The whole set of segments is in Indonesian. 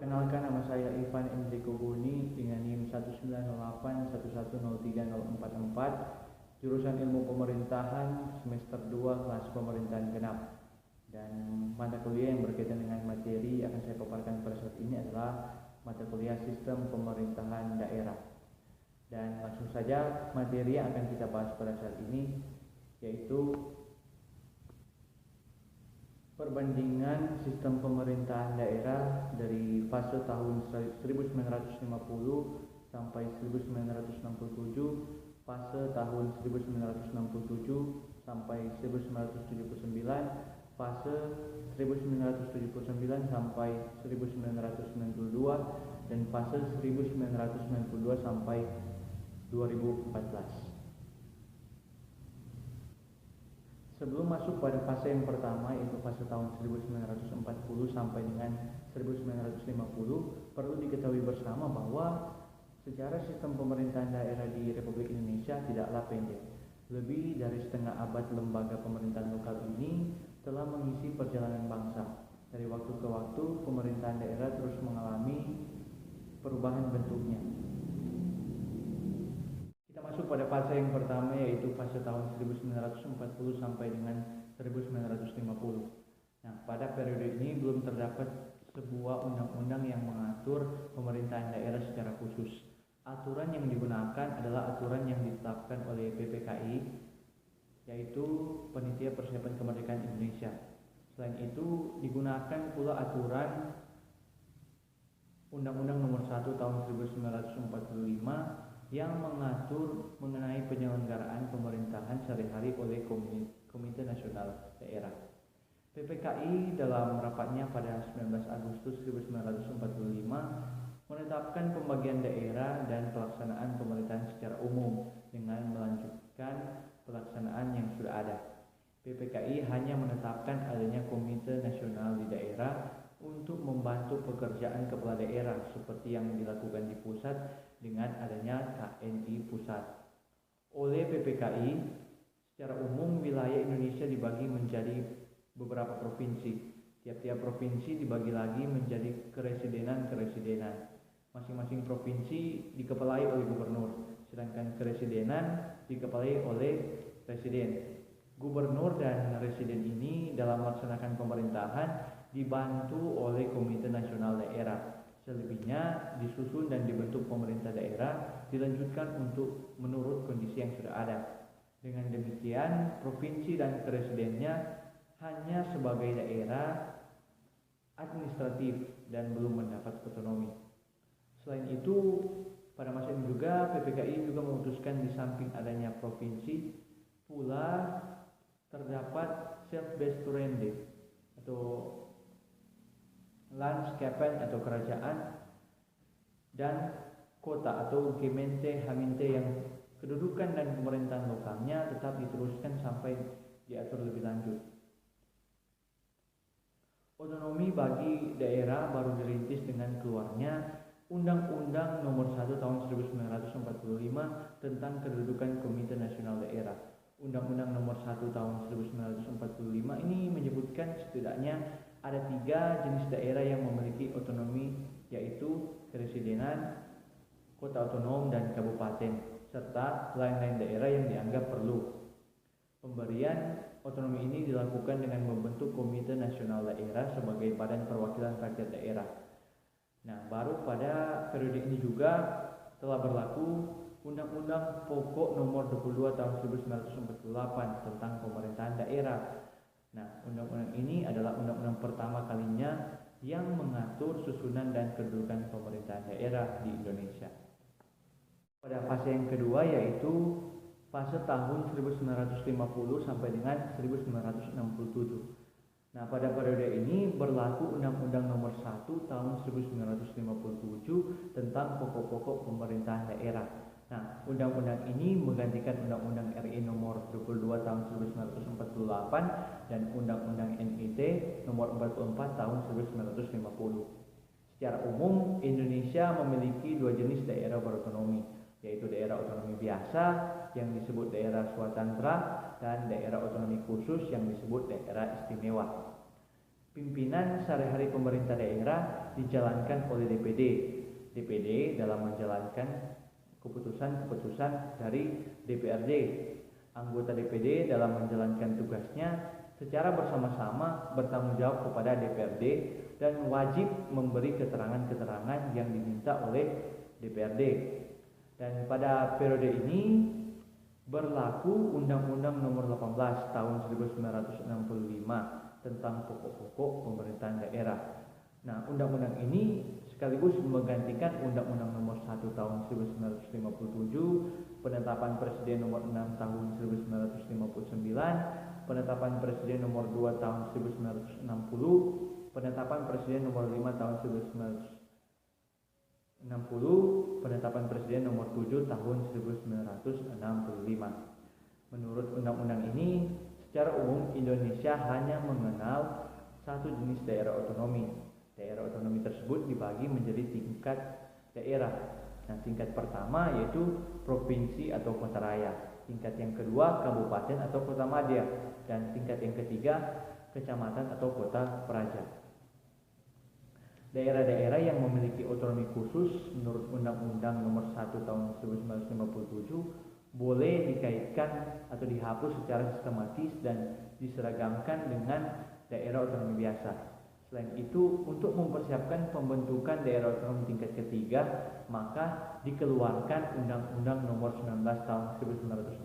Perkenalkan, nama saya Ivan M. Huni dengan NIM 19811030444, jurusan Ilmu Pemerintahan semester 2 kelas Pemerintahan Genap. Dan mata kuliah yang berkaitan dengan materi yang akan saya paparkan pada saat ini adalah mata kuliah Sistem Pemerintahan Daerah. Dan langsung saja materi yang akan kita bahas pada saat ini yaitu perbandingan sistem pemerintahan daerah dari fase tahun 1950 sampai 1967, fase tahun 1967 sampai 1979, fase 1979 sampai 1992, dan fase 1992 sampai 2014. Sebelum masuk pada fase yang pertama, yaitu fase tahun 1940 sampai dengan 1950, perlu diketahui bersama bahwa sejarah sistem pemerintahan daerah di Republik Indonesia tidaklah pendek. Lebih dari setengah abad lembaga pemerintahan lokal ini telah mengisi perjalanan bangsa. Dari waktu ke waktu, pemerintahan daerah terus mengalami perubahan bentuknya. Masuk pada fase yang pertama, yaitu fase tahun 1940 sampai dengan 1950. Nah, pada periode ini belum terdapat sebuah undang-undang yang mengatur pemerintahan daerah secara khusus. Aturan yang digunakan adalah aturan yang ditetapkan oleh PPKI, yaitu Panitia Persiapan Kemerdekaan Indonesia. Selain itu, digunakan pula aturan Undang-Undang Nomor 1 Tahun 1945 yang mengatur mengenai penyelenggaraan pemerintahan sehari-hari oleh Komite Nasional Daerah. PPKI dalam rapatnya pada 19 Agustus 1945 menetapkan pembagian daerah dan pelaksanaan pemerintahan secara umum dengan melanjutkan pelaksanaan yang sudah ada. PPKI hanya menetapkan adanya Komite Nasional di daerah untuk membantu pekerjaan kepala daerah seperti yang dilakukan di pusat dengan adanya KNI Pusat. Oleh PPKI, secara umum wilayah Indonesia dibagi menjadi beberapa provinsi. Tiap-tiap provinsi dibagi lagi menjadi keresidenan-keresidenan. Masing-masing provinsi dikepalai oleh gubernur, sedangkan keresidenan dikepalai oleh presiden. Gubernur dan residen ini dalam melaksanakan pemerintahan dibantu oleh Komite Nasional Daerah. Selebihnya disusun dan dibentuk pemerintah daerah dilanjutkan untuk menurut kondisi yang sudah ada. Dengan demikian, provinsi dan presidennya hanya sebagai daerah administratif dan belum mendapat otonomi. Selain itu, pada masa ini juga PPKI juga memutuskan di samping adanya provinsi pula terdapat Selfbesturende atau Landskapen atau kerajaan, dan kota atau Gemeente Haminte yang kedudukan dan pemerintahan lokalnya tetap diteruskan sampai diatur lebih lanjut. Otonomi bagi daerah baru dirintis dengan keluarnya Undang-Undang Nomor 1 Tahun 1945 tentang kedudukan Komite Nasional Daerah. Undang-Undang Nomor 1 Tahun 1945 ini menyebutkan setidaknya ada 3 jenis daerah yang memiliki otonomi, yaitu keresidenan, kota otonom, dan kabupaten, serta lain-lain daerah yang dianggap perlu. Pemberian otonomi ini dilakukan dengan membentuk Komite Nasional Daerah sebagai badan perwakilan rakyat daerah. Nah, baru pada periode ini juga telah berlaku Undang-Undang Pokok Nomor 22 Tahun 1948 tentang pemerintahan daerah. Nah, undang-undang ini adalah undang-undang pertama kalinya yang mengatur susunan dan kedudukan pemerintahan daerah di Indonesia. Pada fase yang kedua, yaitu fase tahun 1950 sampai dengan 1967. Nah, pada periode ini berlaku Undang-Undang Nomor 1 Tahun 1957 tentang pokok-pokok pemerintahan daerah. Nah, undang-undang ini menggantikan Undang-Undang RI Nomor 22 Tahun 1948 dan Undang-Undang NIT Nomor 44 Tahun 1950. Secara umum, Indonesia memiliki 2 jenis daerah berotonomi, yaitu daerah otonomi biasa yang disebut daerah swatandra dan daerah otonomi khusus yang disebut daerah istimewa. Pimpinan sehari-hari pemerintah daerah dijalankan oleh DPD. DPD dalam menjalankan keputusan-keputusan dari DPRD. Anggota DPD dalam menjalankan tugasnya secara bersama-sama bertanggung jawab kepada DPRD dan wajib memberi keterangan-keterangan yang diminta oleh DPRD. Dan pada periode ini berlaku Undang-Undang Nomor 18 Tahun 1965 tentang pokok-pokok pemerintahan daerah. Nah, undang-undang ini sekaligus menggantikan Undang-Undang Nomor 1 Tahun 1957, Penetapan Presiden Nomor 6 Tahun 1959, Penetapan Presiden Nomor 2 Tahun 1960, Penetapan Presiden Nomor 5 Tahun 1960, Penetapan Presiden Nomor 7 Tahun 1965. Menurut undang-undang ini, secara umum Indonesia hanya mengenal satu jenis daerah otonomi. Daerah otonomi tersebut dibagi menjadi tingkat daerah. Nah, tingkat pertama yaitu provinsi atau kota raya, tingkat yang kedua kabupaten atau kota madya, dan tingkat yang ketiga kecamatan atau kota praja. Daerah-daerah yang memiliki otonomi khusus menurut Undang-Undang Nomor 1 Tahun 1957 boleh dikaitkan atau dihapus secara sistematis dan diseragamkan dengan daerah otonomi biasa. Selain itu, untuk mempersiapkan pembentukan daerah otonomi tingkat ketiga, maka dikeluarkan Undang-Undang Nomor 19 Tahun 1965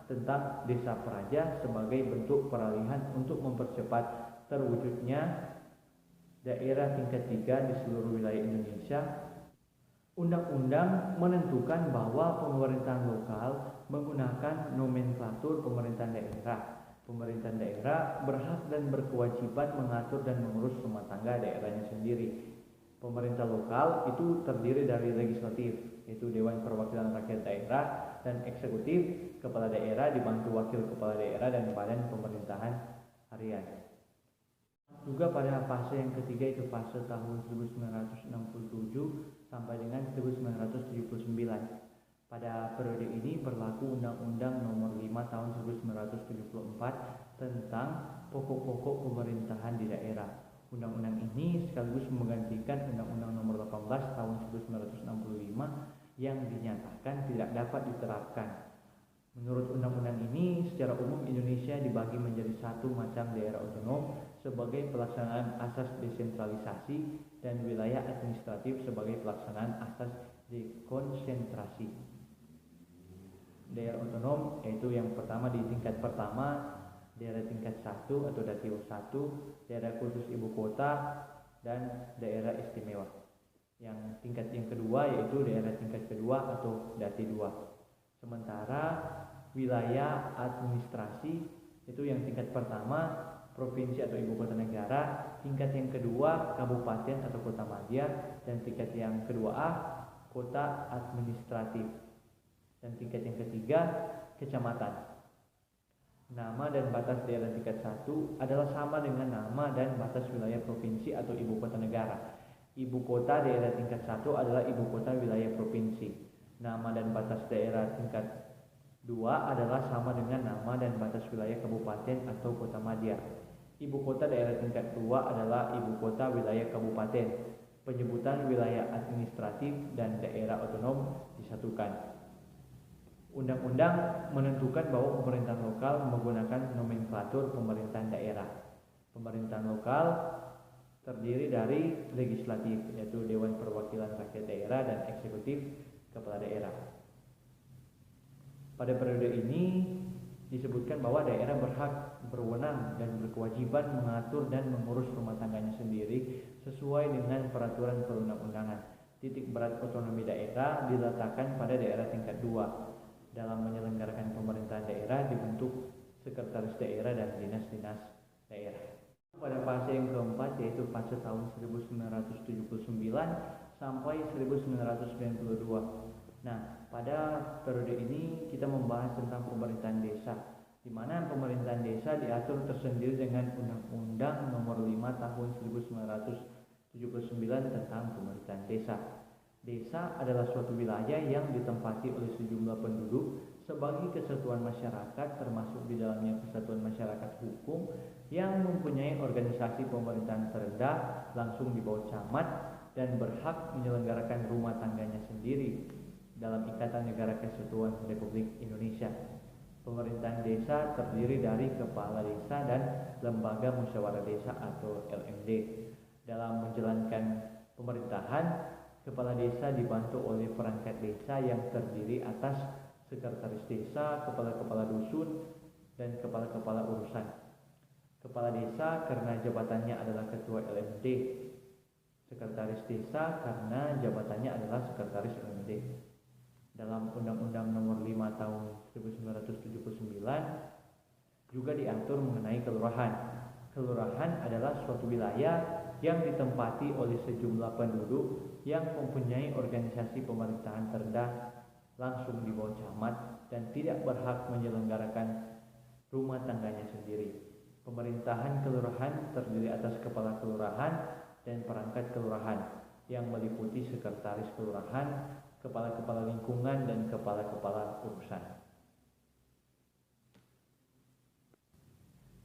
tentang Desa Praja sebagai bentuk peralihan untuk mempercepat terwujudnya daerah tingkat 3 di seluruh wilayah Indonesia. Undang-undang menentukan bahwa pemerintahan lokal menggunakan nomenklatur pemerintahan daerah. Pemerintahan daerah berhak dan berkewajiban mengatur dan mengurus rumah tangga daerahnya sendiri. Pemerintah lokal itu terdiri dari legislatif, yaitu Dewan Perwakilan Rakyat Daerah, dan eksekutif, kepala daerah dibantu wakil kepala daerah dan badan pemerintahan harian. Juga pada fase yang ketiga, itu fase tahun 1967 sampai dengan 1979. Pada periode ini berlaku Undang-Undang Nomor 5 Tahun 1974 tentang pokok-pokok pemerintahan di daerah. Undang-undang ini sekaligus menggantikan Undang-Undang Nomor 18 Tahun 1965 yang dinyatakan tidak dapat diterapkan. Menurut undang-undang ini, secara umum Indonesia dibagi menjadi satu macam daerah otonom sebagai pelaksanaan asas desentralisasi dan wilayah administratif sebagai pelaksanaan asas dekonsentrasi. Daerah otonom yaitu yang pertama di tingkat pertama, daerah tingkat 1 atau Datio 1, daerah khusus ibu kota, dan daerah istimewa. Yang tingkat yang kedua yaitu daerah tingkat kedua atau Dati 2. Sementara wilayah administrasi itu yang tingkat pertama provinsi atau ibu kota negara, tingkat yang kedua kabupaten atau kota madya, dan tingkat yang kedua A kota administratif, dan tingkat yang ketiga kecamatan. Nama dan batas daerah tingkat 1 adalah sama dengan nama dan batas wilayah provinsi atau ibu kota negara. Ibu kota daerah tingkat 1 adalah ibu kota wilayah provinsi. Nama dan batas daerah tingkat 2 adalah sama dengan nama dan batas wilayah kabupaten atau kota madya. Ibu kota daerah tingkat 2 adalah ibu kota wilayah kabupaten. Penyebutan wilayah administratif dan daerah otonom disatukan. Undang-undang menentukan bahwa pemerintahan lokal menggunakan nomenklatur pemerintahan daerah. Pemerintahan lokal terdiri dari legislatif, yaitu Dewan Perwakilan Rakyat Daerah, dan eksekutif, kepala daerah. Pada periode ini disebutkan bahwa daerah berhak, berwenang, dan berkewajiban mengatur dan mengurus rumah tangganya sendiri sesuai dengan peraturan perundang-undangan. Titik berat otonomi daerah diletakkan pada daerah tingkat 2. Dalam menyelenggarakan pemerintahan daerah dibentuk sekretaris daerah dan dinas-dinas daerah. Pada fase yang keempat yaitu fase tahun 1979 sampai 1992. Nah, pada periode ini kita membahas tentang pemerintahan desa, di mana pemerintahan desa diatur tersendiri dengan Undang-Undang Nomor 5 Tahun 1979 tentang pemerintahan desa. Desa adalah suatu wilayah yang ditempati oleh sejumlah penduduk sebagai kesatuan masyarakat, termasuk di dalamnya kesatuan masyarakat hukum yang mempunyai organisasi pemerintahan terendah langsung di bawah camat dan berhak menyelenggarakan rumah tangganya sendiri dalam Ikatan Negara Kesatuan Republik Indonesia. Pemerintahan desa terdiri dari kepala desa dan lembaga musyawarah desa atau LMD. Dalam menjalankan pemerintahan, kepala desa dibantu oleh perangkat desa yang terdiri atas sekretaris desa, kepala-kepala dusun, dan kepala-kepala urusan. Kepala desa karena jabatannya adalah ketua LMD. Sekretaris desa karena jabatannya adalah sekretaris LMD. Dalam Undang-Undang Nomor 5 Tahun 1979 juga diatur mengenai kelurahan. Kelurahan adalah suatu wilayah yang ditempati oleh sejumlah penduduk yang mempunyai organisasi pemerintahan terendah langsung di bawah camat dan tidak berhak menyelenggarakan rumah tangganya sendiri. Pemerintahan kelurahan terdiri atas kepala kelurahan dan perangkat kelurahan yang meliputi sekretaris kelurahan, kepala-kepala lingkungan, dan kepala-kepala urusan.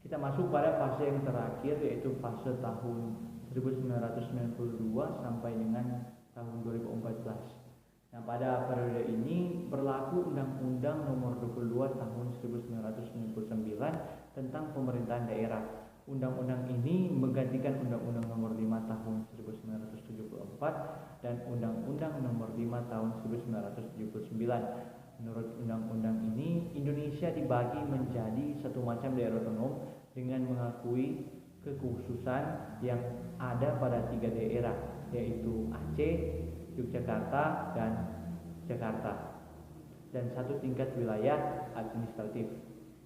Kita masuk pada fase yang terakhir, yaitu fase tahun 1992 sampai dengan tahun 2014. Nah, pada periode ini berlaku Undang-Undang Nomor 22 Tahun 1999 tentang pemerintahan daerah. Undang-undang ini menggantikan Undang-Undang Nomor 5 Tahun 1974 dan Undang-Undang Nomor 5 Tahun 1979. Menurut undang-undang ini, Indonesia dibagi menjadi satu macam daerah otonom dengan mengakui kekhususan yang ada pada 3 daerah, yaitu Aceh, Yogyakarta, dan Jakarta, dan satu tingkat wilayah administratif.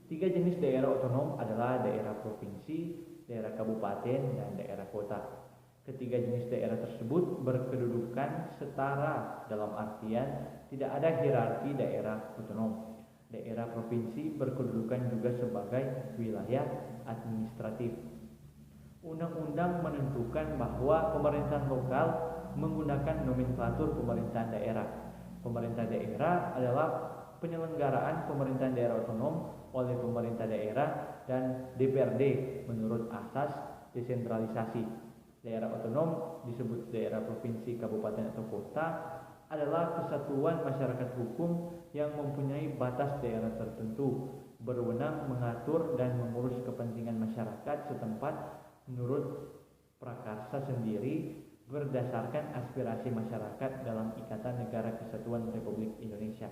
3 jenis daerah otonom adalah daerah provinsi, daerah kabupaten, dan daerah kota. Ketiga jenis daerah tersebut berkedudukan setara dalam artian tidak ada hierarki daerah otonom. Daerah provinsi berkedudukan juga sebagai wilayah administratif. Undang-undang menentukan bahwa pemerintahan lokal menggunakan nomenklatur pemerintahan daerah. Pemerintah daerah adalah penyelenggaraan pemerintahan daerah otonom oleh pemerintah daerah dan DPRD menurut asas desentralisasi. Daerah otonom disebut daerah provinsi, kabupaten, atau kota adalah kesatuan masyarakat hukum yang mempunyai batas daerah tertentu, berwenang mengatur dan mengurus kepentingan masyarakat setempat menurut prakarsa sendiri berdasarkan aspirasi masyarakat dalam Ikatan Negara Kesatuan Republik Indonesia.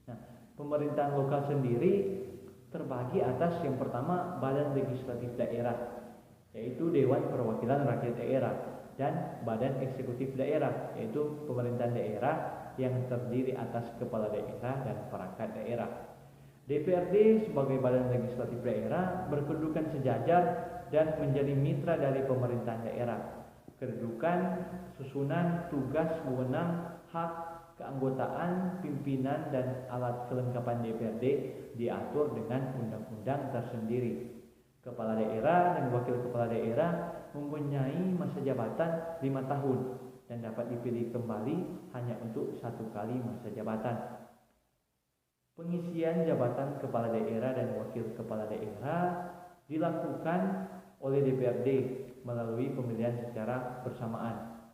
Nah, pemerintahan lokal sendiri terbagi atas yang pertama Badan Legislatif Daerah, yaitu Dewan Perwakilan Rakyat Daerah, dan Badan Eksekutif Daerah, yaitu pemerintahan daerah yang terdiri atas kepala daerah dan perangkat daerah. DPRD sebagai badan legislatif daerah berkedudukan sejajar dan menjadi mitra dari pemerintahan daerah. Kedudukan, susunan, tugas, wewenang, hak, keanggotaan, pimpinan, dan alat kelengkapan DPRD diatur dengan undang-undang tersendiri. Kepala daerah dan wakil kepala daerah mempunyai masa jabatan 5 tahun dan dapat dipilih kembali hanya untuk 1 kali masa jabatan. Pengisian jabatan kepala daerah dan wakil kepala daerah dilakukan oleh DPRD melalui pemilihan secara bersamaan.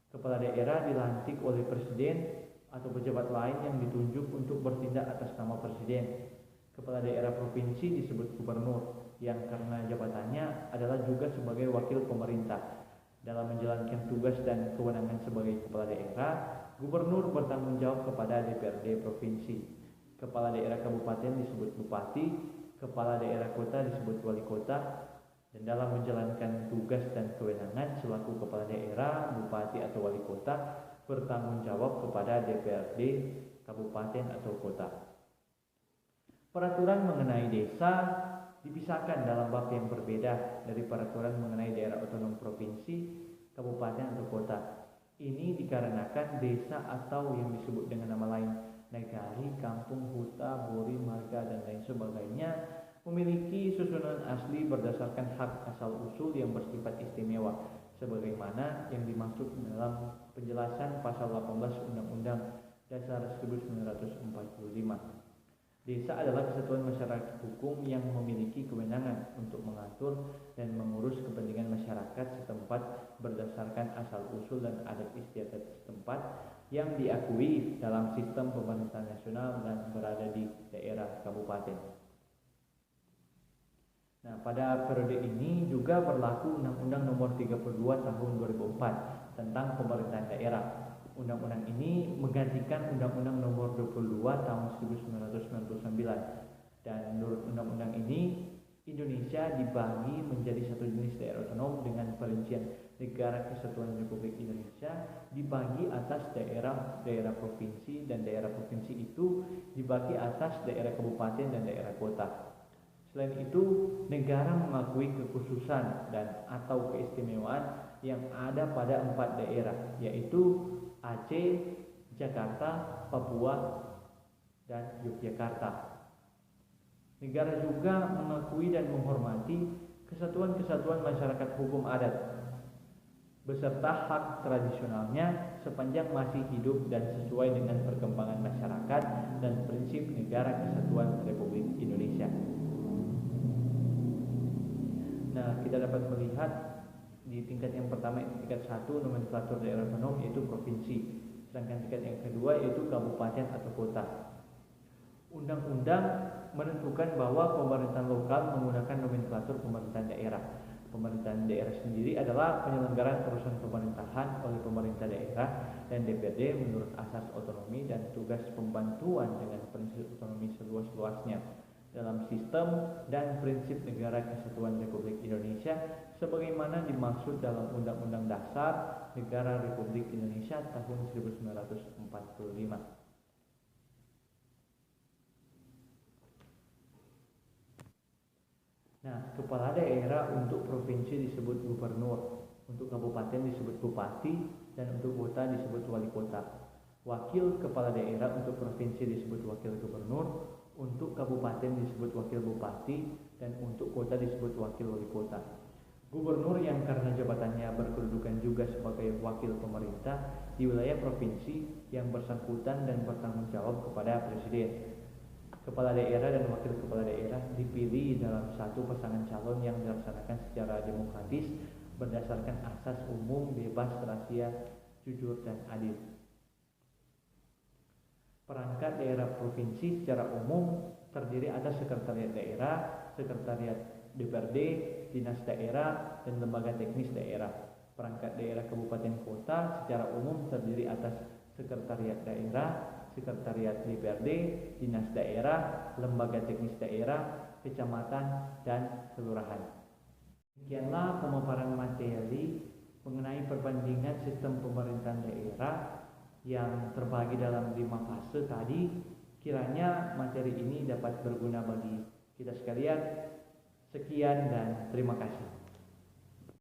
Kepala daerah dilantik oleh presiden atau pejabat lain yang ditunjuk untuk bertindak atas nama presiden. Kepala daerah provinsi disebut gubernur, yang karena jabatannya adalah juga sebagai wakil pemerintah. Dalam menjalankan tugas dan kewenangan sebagai kepala daerah, gubernur bertanggung jawab kepada DPRD provinsi. Kepala daerah kabupaten disebut bupati, kepala daerah kota disebut wali kota, dan dalam menjalankan tugas dan kewenangan selaku kepala daerah, bupati, atau wali kota bertanggung jawab kepada DPRD kabupaten atau kota. Peraturan mengenai desa dipisahkan dalam bab yang berbeda dari peraturan mengenai daerah otonom provinsi, kabupaten, atau kota. Ini dikarenakan desa atau yang disebut dengan nama lain nagari, kampung, huta, bori, marga, dan lain sebagainya memiliki susunan asli berdasarkan hak asal-usul yang bersifat istimewa sebagaimana yang dimaksud dalam penjelasan pasal 18 Undang-Undang Dasar 1945. Desa adalah kesatuan masyarakat hukum yang memiliki kewenangan untuk mengatur dan mengurus kepentingan masyarakat setempat berdasarkan asal-usul dan adat istiadat setempat yang diakui dalam sistem pemerintahan nasional dan berada di daerah kabupaten. Nah, pada periode ini juga berlaku Undang-Undang Nomor 32 Tahun 2004 tentang pemerintahan daerah. Undang-undang ini menggantikan Undang-Undang Nomor 22 Tahun 1999. Dan menurut undang-undang ini, Indonesia dibagi menjadi satu jenis daerah otonom dengan perincian Negara Kesatuan Republik Indonesia dibagi atas daerah provinsi, dan daerah provinsi itu dibagi atas daerah kabupaten dan daerah kota. Selain itu, negara mengakui kekhususan dan atau keistimewaan yang ada pada 4 daerah, yaitu Aceh, Jakarta, Papua, dan Yogyakarta. Negara juga mengakui dan menghormati kesatuan-kesatuan masyarakat hukum adat beserta hak tradisionalnya sepanjang masih hidup dan sesuai dengan perkembangan masyarakat dan prinsip Negara Kesatuan Republik Indonesia. Nah, kita dapat melihat di tingkat yang pertama, tingkat 1 nomenklatur daerah otonom yaitu provinsi, sedangkan tingkat yang kedua yaitu kabupaten atau kota. Undang-undang menentukan bahwa pemerintahan lokal menggunakan nomenklatur pemerintahan daerah. Pemerintahan daerah sendiri adalah penyelenggaraan urusan pemerintahan oleh pemerintah daerah dan DPRD menurut asas otonomi dan tugas pembantuan dengan prinsip otonomi seluas-luasnya dalam sistem dan prinsip Negara Kesatuan Republik Indonesia sebagaimana dimaksud dalam Undang-Undang Dasar Negara Republik Indonesia tahun 1945. Nah, kepala daerah untuk provinsi disebut gubernur, untuk kabupaten disebut bupati, dan untuk kota disebut wali kota. Wakil kepala daerah untuk provinsi disebut wakil gubernur, untuk kabupaten disebut wakil bupati, dan untuk kota disebut wakil wali kota. Gubernur yang karena jabatannya berkedudukan juga sebagai wakil pemerintah di wilayah provinsi yang bersangkutan dan bertanggung jawab kepada presiden. Kepala daerah dan wakil kepala daerah dipilih dalam satu pasangan calon yang dilaksanakan secara demokratis berdasarkan asas umum, bebas, rahasia, jujur, dan adil. Perangkat daerah provinsi secara umum terdiri atas sekretariat daerah, sekretariat DPRD, dinas daerah, dan lembaga teknis daerah. Perangkat daerah kabupaten kota secara umum terdiri atas sekretariat daerah, sekretariat DPRD, dinas daerah, lembaga teknis daerah, kecamatan, dan kelurahan. Demikianlah pemaparan materi mengenai perbandingan sistem pemerintahan daerah yang terbagi dalam 5 fase tadi. Kiranya materi ini dapat berguna bagi kita sekalian. Sekian dan terima kasih.